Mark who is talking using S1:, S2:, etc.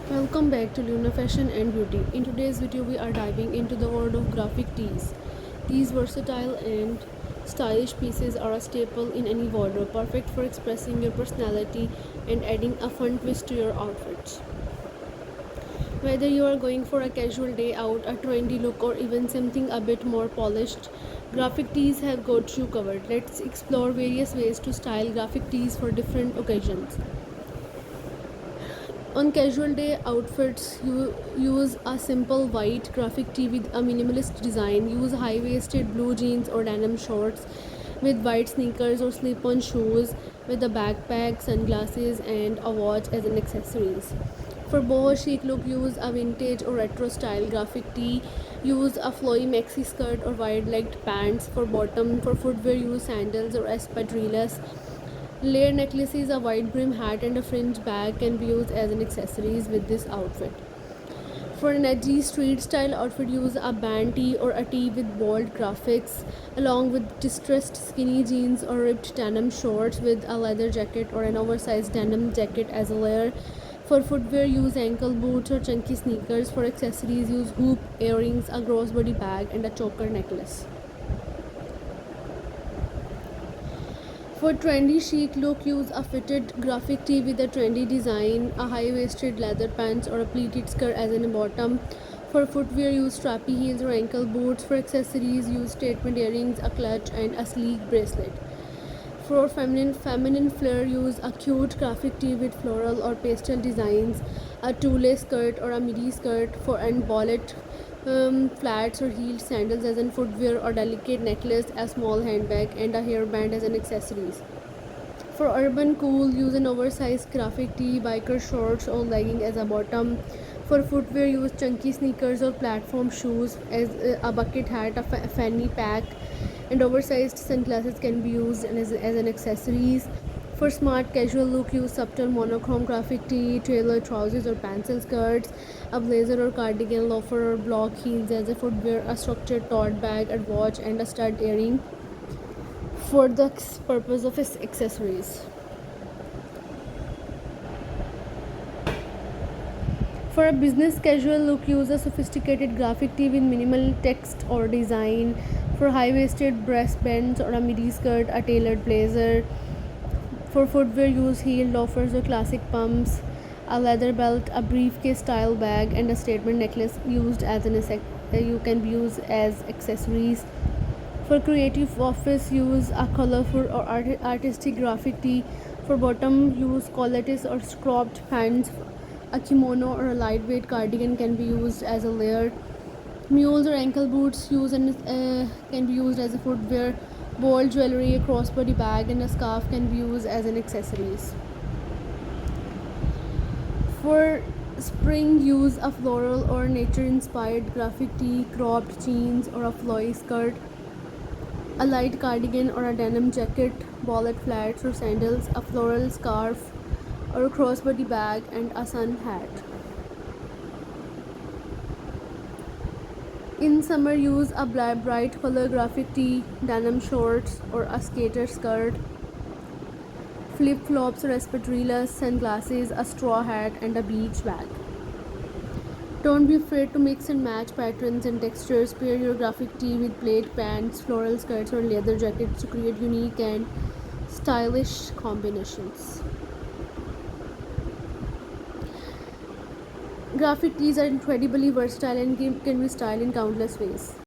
S1: Welcome back to Luna Fashion and Beauty. In today's video, we are diving into the world of graphic tees. These versatile and stylish pieces are a staple in any wardrobe, perfect for expressing your personality and adding a fun twist to your outfits. Whether you are going for a casual day out, a trendy look, or even something a bit more polished, graphic tees have got you covered. Let's explore various ways to style graphic tees for different occasions. On casual day outfits, you use a simple white graphic tee with a minimalist design. Use high waisted blue jeans or denim shorts with white sneakers or slip on shoes with a backpack, sunglasses, and a watch as an accessories. For boho chic look, use a vintage or retro style graphic tee. Use a flowy maxi skirt or wide legged pants for bottom. For footwear, use sandals or espadrilles. Layer necklaces, a wide brim hat, and a fringe bag can be used as an accessories with this outfit. For an edgy street style outfit, use a band tee or a tee with bold graphics, along with distressed skinny jeans or ripped denim shorts with a leather jacket or an oversized denim jacket as a layer. For footwear, use ankle boots or chunky sneakers. For accessories, use hoop, earrings, a crossbody bag, and a choker necklace. For trendy chic look, use a fitted graphic tee with a trendy design, a high-waisted leather pants or a pleated skirt as in a bottom. For footwear, use strappy heels or ankle boots. For accessories, use statement earrings, a clutch, and a sleek bracelet. For feminine flair, use a cute graphic tee with floral or pastel designs, a two-lace skirt or a midi skirt. For and wallet, flats or heeled sandals as in footwear or delicate necklace, a small handbag, and a hairband as an accessories. For urban cool, use an oversized graphic tee, biker shorts or legging as a bottom. For footwear, use chunky sneakers or platform shoes as a bucket hat, a fanny pack, and oversized sunglasses can be used as an accessories. For smart casual look, use subtle monochrome graphic tee, tailored trousers or pencil skirts, a blazer or cardigan, loafer or block heels as a footwear, a structured tote bag, a watch, and a stud earring for the purpose of its accessories. For a business casual look, use a sophisticated graphic tee with minimal text or design. For high-waisted breast bands or a midi skirt, a tailored blazer. For footwear, use heel loafers or classic pumps, a leather belt, a briefcase style bag, and a statement necklace used as you can be used as accessories. For creative office, use a colorful or artistic graphic tee. For bottom, use collatex or cropped pants. A kimono or a lightweight cardigan can be used as a layer. Mules or ankle boots can be used as a footwear. Bold jewelry, a crossbody bag, and a scarf can be used as an accessories. For spring, use a floral or nature-inspired graphic tee, cropped jeans, or a flowy skirt. A light cardigan or a denim jacket, wallet flats or sandals, a floral scarf or a crossbody bag, and a sun hat. In summer, use a bright color graphic tee, denim shorts, or a skater skirt, flip flops or espadrilles, sunglasses, a straw hat, and a beach bag. Don't be afraid to mix and match patterns and textures. Pair your graphic tee with plaid pants, floral skirts, or leather jackets to create unique and stylish combinations. Graphic tees are incredibly versatile and can be styled in countless ways.